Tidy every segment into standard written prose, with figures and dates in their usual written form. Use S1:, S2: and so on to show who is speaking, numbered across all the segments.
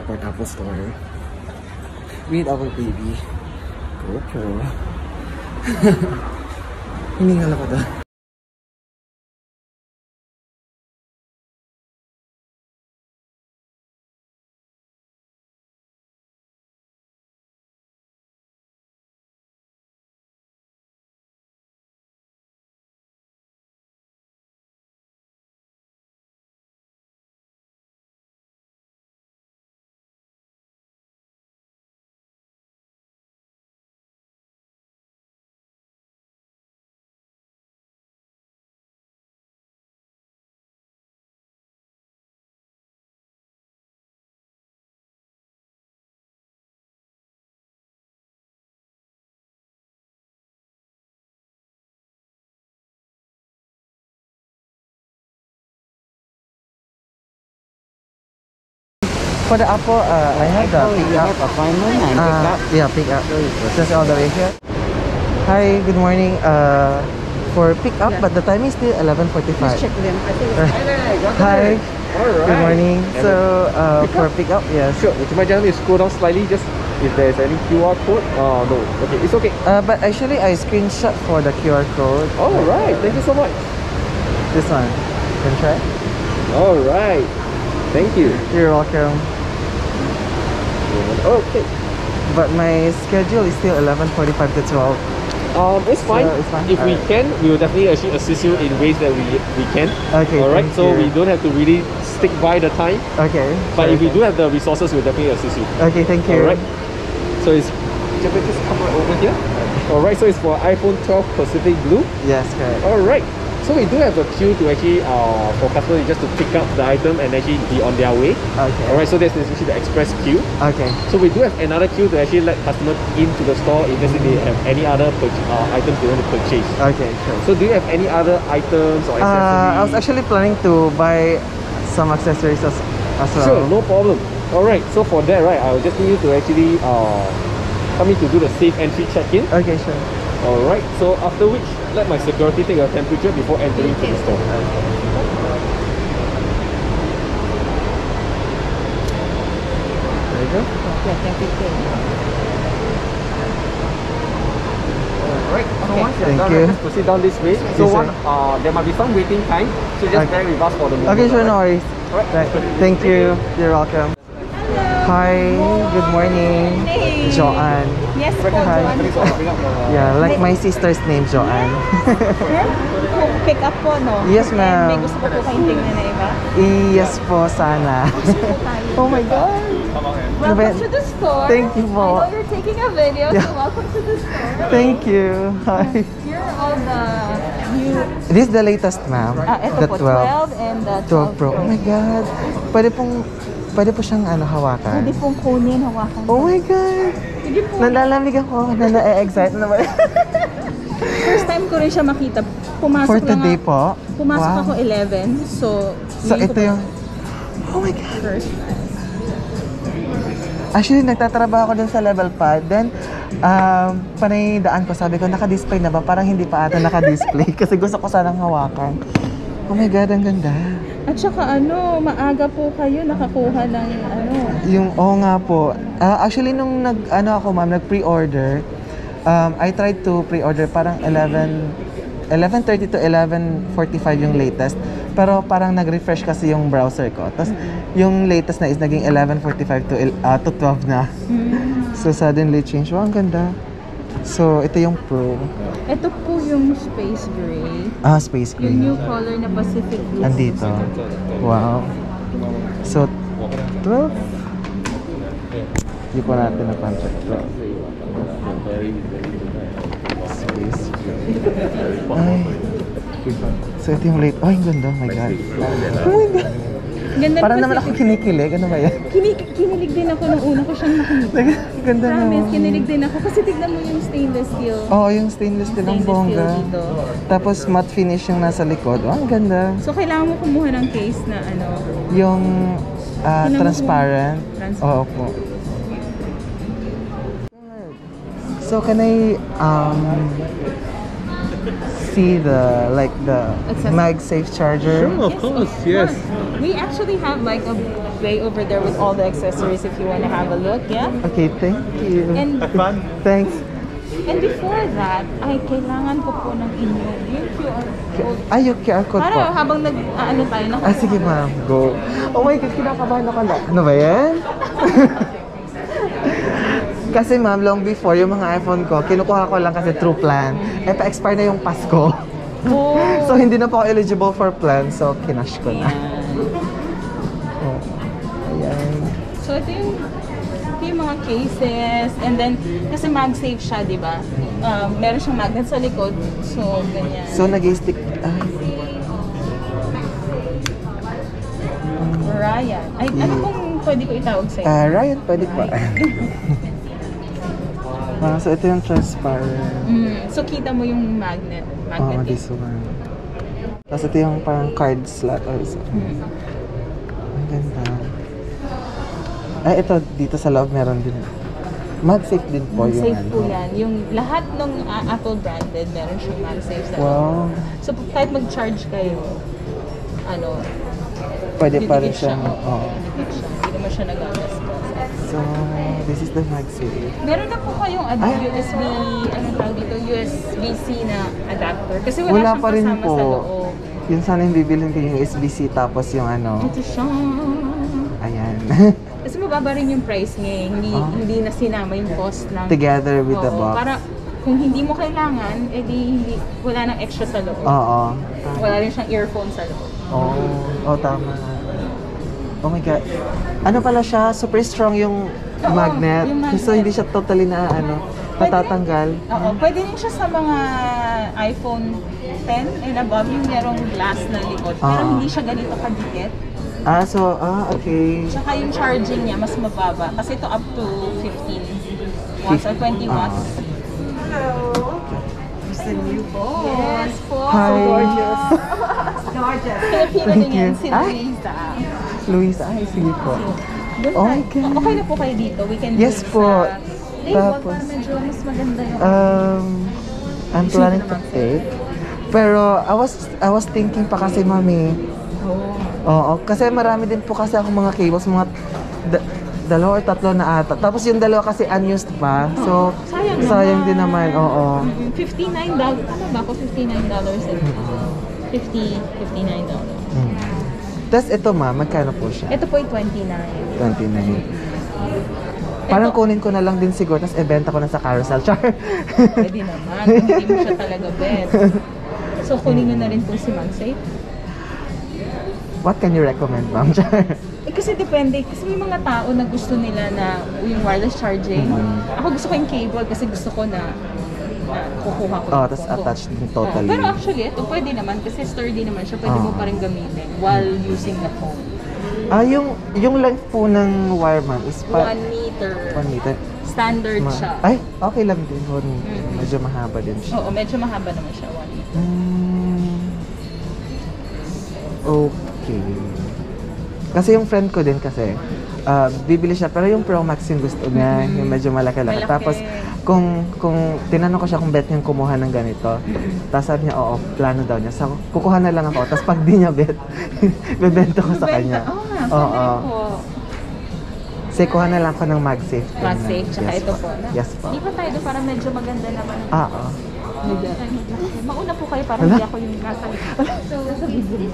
S1: airport Apple Store with our baby GoPro. Hiningal ako doon. For the Apple, I have the pick up appointment and pick up. Yeah, pick up. Just all the way here. Hi, good morning. For pick up, but the time is still 11:45.
S2: Please check them. I think it's
S1: Hi.
S3: Alright.
S1: Good morning. So, for pick up, yes.
S3: Sure. Would you mind telling me to scroll down slightly, just if there's any QR code? No. Okay, it's okay.
S1: But actually, I screenshot for the QR code.
S3: Alright, thank you so much.
S1: This one. Can you try?
S3: Alright. Thank you.
S1: You're welcome.
S3: Okay.
S1: But my schedule is still 11:45 to 12.
S3: It's fine.
S1: So it's fine.
S3: If we can, we will definitely actually assist you in ways that we can.
S1: Okay.
S3: Alright,
S1: thank
S3: so
S1: you.
S3: we don't have to really stick by the time.
S1: Okay.
S3: But if we do have the resources, we'll definitely assist you.
S1: Okay, thank you.
S3: Alright. So it's just come right over here. Alright, so it's for iPhone 12 Pacific Blue.
S1: Yes, correct.
S3: Alright. So we do have a queue to actually for customers just to pick up the item and actually be on their way.
S1: Okay.
S3: Alright, so there's actually the express queue.
S1: Okay.
S3: So we do have another queue to actually let customers into the store if let's say they have any other items they want to purchase.
S1: Okay, sure.
S3: So do you have any other items or accessories?
S1: I was actually planning to buy some accessories as well.
S3: Sure, no problem. Alright, so for that, right, I will just need you to actually help me to do the safe entry check-in.
S1: Okay, sure.
S3: Alright, so after which, let my security take your temperature before entering to the store.
S1: There you go.
S3: Alright, so once you're
S1: Thank
S3: done,
S1: you.
S3: just proceed down this way. So
S1: Yes,
S3: one,
S1: sir.
S3: there might be some waiting time, so just bear with us for the moment.
S1: Okay, sure, no
S3: alright?
S1: worries.
S3: Alright,
S1: Thank you. You're welcome. Hi, good morning.
S2: Hey.
S1: Joanne.
S2: Yes po,
S1: Hi.
S2: Joanne.
S1: Yeah, like my sister's name, Joanne.
S2: Pick up po, no?
S1: Yes, ma'am.
S2: May gusto po kayong tingnan na iba?
S1: Yes po, sana. Oh my God.
S2: Welcome to the store.
S1: Thank you po.
S2: I know you're taking a video,
S1: Yeah.
S2: so welcome to the store.
S1: Thank you. Hi.
S2: Here are all the new...
S1: This is the latest, ma'am.
S2: Ito
S1: The
S2: po, 12 and the
S1: 12 Pro. Oh my God. Pwede po siyang hawakan.
S2: Pwede pong kunin, hawakan.
S1: Oh my God.
S2: Sige po.
S1: Nalalamig ako. Na-excite naman.
S2: First time ko rin siya makita. Pumasok
S1: For
S2: lang
S1: today po?
S2: Pumasok
S1: Wow.
S2: ako 11. So
S1: So ito yung... Oh my God.
S2: first.
S1: Actually, nagtatrabaho ako dun sa level pad. Then, panay daan ko, sabi ko, naka-display na ba? Parang hindi pa ata naka-display. Kasi gusto ko sanang hawakan. Oh my God, ang ganda.
S2: At saka maaga po kayo nakakuha ng
S1: Oo nga po. Actually, nung nag-pre-order, I tried to pre-order parang 11:30 to 11:45 yung latest. Pero parang nag-refresh kasi yung browser ko. Tapos yung latest na is naging 11:45 to 12 na. So suddenly change. Wow, ang ganda. So ito yung Pro.
S2: Ito po yung Space Gray.
S1: Space
S2: Yung new
S1: Gray.
S2: color na Pacific Blue.
S1: Andito. Wow. So 12. Hindi po natin na-contract. Space Gray. Ay. So ito yung late. Oh, ang ganda. Oh my God. Oh my God.
S2: Ganda
S1: Parang
S2: na
S1: naman ako kinikilig. Ano ba yan?
S2: Kinilig din ako nung una ko siyang nakita.
S1: Ganda na.
S2: Promise, kinilig din ako. Kasi tignan mo yung stainless steel.
S1: Oo, yung stainless steel ang bongga.
S2: dito.
S1: Tapos matte finish yung nasa likod. Oh, ang ganda.
S2: So, kailangan mo kumuha ng case na
S1: Yung
S2: Tingnan mo
S1: transparent.
S2: Transparent.
S1: Oo po. So can I see the
S2: Accessories.
S1: MagSafe charger?
S3: Of course, yes.
S2: We actually have like a bay over there with all the accessories if you want to have a look, yeah?
S1: Okay, thank you.
S2: And
S3: Fun.
S1: Thanks.
S2: before that, ay kailangan ko po ng inyong yung QR code.
S1: Ay, yung QR code po.
S2: Para habang ano tayo,
S1: Ah, sige ma'am, go. Oh my God, kinakabahan ako lang. Ano ba yan? Kasi ma'am, long before, yung mga iPhone ko, kinukuha ko lang kasi through plan. Eh, pa-expire na yung Pasko.
S2: Oh.
S1: So, hindi na po ako eligible for plan. So, kinash ko na. Oh. Ayan.
S2: So ito yung mga cases, and then kasi MagSafe siya, di ba? Meron siyang magnet sa likod, so ganyan.
S1: So, nag-stick...
S2: Ryan. Ay, ano pong pwede ko itawag sa'yo?
S1: Ryan, pwede pa. So, ito yung transparent.
S2: So kita mo yung magnet.
S1: Oh, this one. Tapos ito yung parang card slot also. Ang ganda. Ay, ito dito sa loob meron din. MagSafe din po yung
S2: Safe po yan. Yung lahat ng Apple branded, meron siyang MagSafe sa
S1: Wow.
S2: So kahit mag-charge kayo,
S1: Pwede pa rin
S2: didikit
S1: siya. Oo.
S2: Didikit siya. Hindi naman siya nagagastos.
S1: So, this is the MagSafe.
S2: Meron na po kayong USB, anong tawag dito, USB-C na adapter. Kasi wala
S1: Wala
S2: siyang
S1: pa rin
S2: kasama
S1: po.
S2: sa loob.
S1: Yun sana yung bibilhin ko yung USB-C tapos yung
S2: Ito siya.
S1: Ayan.
S2: Kasi mababa rin yung price niya. Hindi na sinama yung cost ng...
S1: Together with the
S2: Oo,
S1: box.
S2: Para kung hindi mo kailangan, edi wala nang extra sa loob.
S1: Oo.
S2: Wala rin siyang earphone sa loob.
S1: Oh, tama. Oh my God. Ano pala siya? Super strong yung magnet.
S2: yung magnet.
S1: So, hindi siya totally natatanggal.
S2: Oo, pwede rin siya sa mga iPhone 10 and above, yung merong glass na likod. Pero hindi siya ganito kadikit.
S1: Okay.
S2: Tsaka yung charging niya, mas mababa. Kasi ito up to 15 watts or 20 watts. Hello! It's the new phone. Yes, po.
S1: Hi.
S2: So gorgeous. Gorgeous. Pilipino
S1: Thank
S2: din yan,
S1: you.
S2: si
S1: Ay.
S2: Luisa.
S1: Luisa, ay, sige po.
S2: Doon
S1: Oh
S2: tayo.
S1: my God.
S2: Okay na po kayo dito. We can
S1: Yes
S2: do
S1: po.
S2: sa Daywalk
S1: Tapos,
S2: para medyo mas maganda yung...
S1: I'm planning to take. Pero, I was thinking pa kasi, mami. Oo, kasi marami din po kasi ako mga cables, mga dalawa or tatlo na ata. Tapos yung dalawa kasi unused pa. So, sayang din naman, oo.
S2: $59. Ano ba ako? $59 $59.
S1: Tapos ito ma, magkano po siya?
S2: Ito po ay 29.
S1: 29. Parang kunin ko na lang din siguro, tapos ibenta ko na sa Carousel. Char.
S2: Pwede naman, kung hindi mo siya talaga bet. So, kunin nyo na rin po si MagSafe.
S1: What can you recommend, ma'am? Char.
S2: Kasi depende. Kasi may mga tao na gusto nila na yung wireless charging. Ako gusto ko yung cable kasi gusto ko na kukuha ko.
S1: Oh, tapos attached din totally.
S2: Pero actually, ito pwede naman kasi sturdy naman siya. Pwede mo pa rin gamitin while using the phone.
S1: Yung length po ng wire, ma'am, is
S2: 1 meter.
S1: 1 meter.
S2: Standard siya.
S1: Ay, okay lang din. Medyo mahaba din siya.
S2: Oo, medyo mahaba naman siya. 1 meter.
S1: Okay. Kasi yung friend ko din kasi, bibili siya, pero yung Pro Max yung gusto niya, yung medyo malaki-laki.
S2: Malaki.
S1: Tapos, kung tinanong ko siya kung bet niyang kumuha ng ganito, tapos sabi niya, oo, plano daw niya. So, kukuha na lang ako. Tapos pag di niya bet, bebenta ko sa kanya.
S2: Oo nga, pwede po.
S1: Kasi kuha na lang ako ng MagSafe.
S2: MagSafe, tsaka ito po.
S1: Yes po.
S2: Di ba tayo doon para medyo maganda naman?
S1: Oo.
S2: Mauna po kayo para hindi ako yung nasa likod. So, sa video.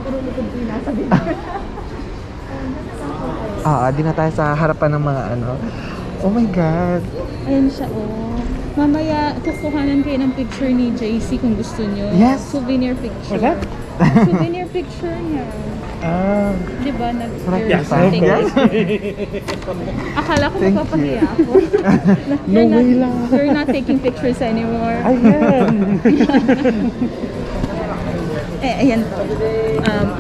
S2: Puro likod po yung nasa video.
S1: Di na tayo sa harapan ng mga ano. Oh my God.
S2: Ayan siya, oh. Mamaya, kukuhanan kayo ng picture ni JC kung gusto nyo.
S1: Yes.
S2: Souvenir picture.
S3: What's that?
S2: Souvenir picture niya. Di ba?
S1: Yes.
S2: Akala ko
S1: Thank
S2: mapapahiya
S1: you.
S2: ako.
S3: No way lang.
S2: You're not taking pictures anymore.
S3: Ayan.
S2: Ayan po.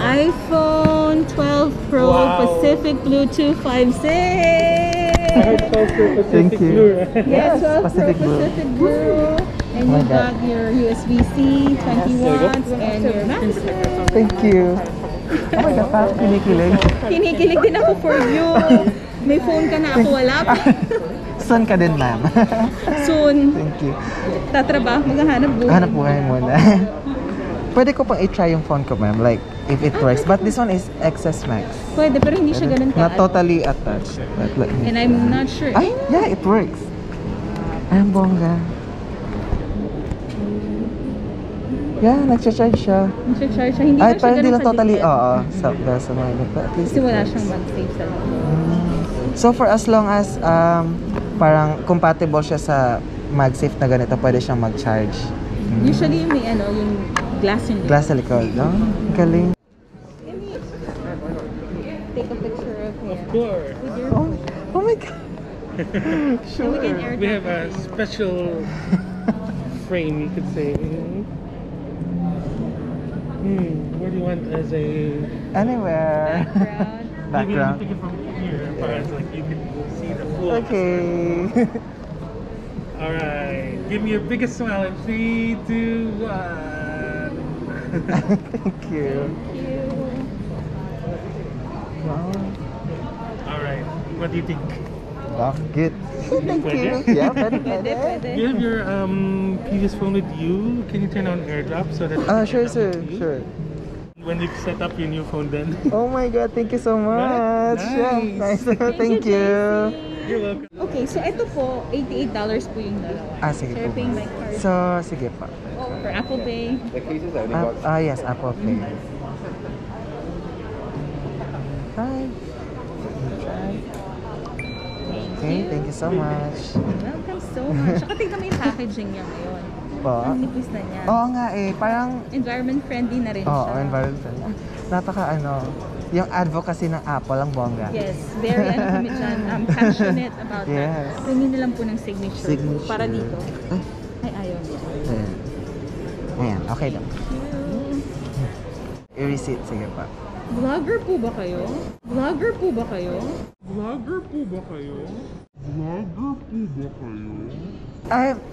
S2: iPhone 12 Pro Pacific Bluetooth 5.6.
S1: Thank you.
S2: Yes, 12
S1: Pacific
S2: Pro
S1: Blue.
S2: Pacific Blue. And
S1: Oh my
S2: you got your USB-C, 20 watts, and your MagSafe.
S1: Thank you. Oh my God, parang kinikilig.
S2: Kinikilig din ako for you. May phone ka na, ako wala pa.
S1: Soon ka din, ma'am.
S2: Soon,
S1: Thank you.
S2: tatrabaho, maghahanap buhay.
S1: Hanap buhay muna. Pwede ko pang i-try yung phone ko, ma'am. Like, if it works. But this one is XS Max.
S2: Pwede, pero hindi siya ganun
S1: Not
S2: ka.
S1: totally attached. But let me
S2: And I'm not sure.
S1: Ay, yeah, it works. Ay, ang bongga. Yeah, nag-charge siya.
S2: Nag-charge siya. Hindi
S1: Ay,
S2: ba siya
S1: parang hindi
S2: ganun
S1: lang totally,
S2: kadikit?
S1: oo. Sa mga, but at least
S2: Kasi
S1: it
S2: wala
S1: works.
S2: siyang mag-save sa loob.
S1: So, for as long as parang compatible siya sa MagSafe na ganito, pwede siyang mag-charge.
S2: Usually yung may yung glass yung
S1: Glass sa likod. Oh, galing.
S2: take a picture of him.
S3: Sure.
S2: With your
S1: Oh my God.
S2: And we can airdrop
S3: We have a
S2: it.
S3: special frame, you could say. What do you want as a
S1: Anywhere.
S2: Background.
S3: Maybe you
S1: Background.
S3: take it from here, perhaps like you can see the full.
S1: Okay.
S3: All right. Give me your biggest smile in 3, 2, 1.
S1: Thank you.
S2: Thank you.
S1: Wow.
S3: All right. What do you think?
S1: Bakit? Thank you. Yeah, pwede,
S2: Pwede, pwede.
S3: You have your previous phone with you. Can you turn on AirDrop so that?
S1: Sure, sir. Sure.
S3: When you set up your new phone, then.
S1: Oh my God, thank you so much.
S3: Nice.
S1: Yeah, nice. Thank you.
S3: You're welcome.
S2: Okay, so ito po, $88 po yung dalawa.
S1: Sige
S2: So you're
S1: po.
S2: paying by card.
S1: So, sige pa.
S2: For Apple Pay.
S1: Yes, Apple Pay. Hi. Okay, thank you so much.
S2: Welcome so much. Saka tignan mo yung packaging niya ngayon.
S1: Po?
S2: Ang nipis na niya.
S1: Oo nga eh, parang
S2: Environment friendly na rin siya.
S1: environment. Napaka yung advocacy ng Apple ang bongga.
S2: Yes, very kami dyan. I'm passionate about
S1: Yes.
S2: that. Tingin na lang po ng signature.
S1: Signature.
S2: Para dito.
S1: Ay,
S2: Ay, ayaw niya.
S1: ayan. Ayan, okay lang. I-receipt, sige pa.
S2: Vlogger po ba kayo? Vlogger po ba kayo?
S3: Vlogger po ba kayo?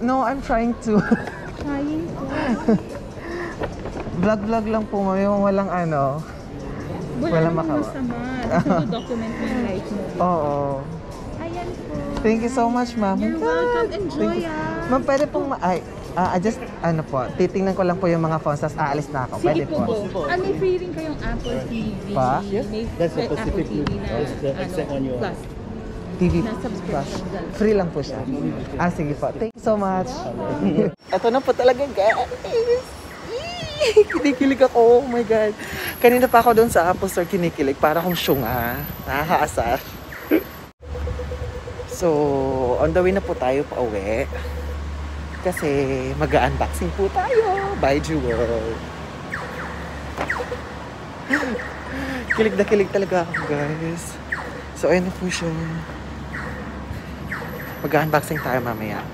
S1: No, I'm trying to
S2: Trying po.
S1: vlog lang po, ma'am, yung walang
S2: Wala
S1: Walang
S2: namang
S1: makawa.
S2: masama. Gusto document mo yung life mo.
S1: Oo.
S2: Ayan po.
S1: Thank you so much, ma'am.
S2: You're welcome.
S1: Thank
S2: Enjoy
S1: you.
S2: ah.
S1: Ma'am, pwede pong just, titingnan ko lang po yung mga phones, tapos aalis na ako. Pwede
S2: Sige po
S1: po.
S2: po. May free rin kayong Apple TV.
S1: Pa?
S2: May
S4: That's the
S2: Apple
S4: Pacific
S2: TV na
S4: That's the except on your-
S2: plus.
S1: TV
S2: Na subscription dyan.
S1: Free lang po siya. Sige po. Thank you so much. Ito na po talaga, guys. Kinikilig ako. Oh my God. Kanina pa ako doon sa Apple Store kinikilig. Para akong syunga. Nakakaasar. So, on the way na po tayo pa uwi. Kasi mag-unboxing po tayo. Bye, Jewel. Kilig na kilig talaga ako, guys. So, ayun na po siya. Mag-unboxing tayo mamaya.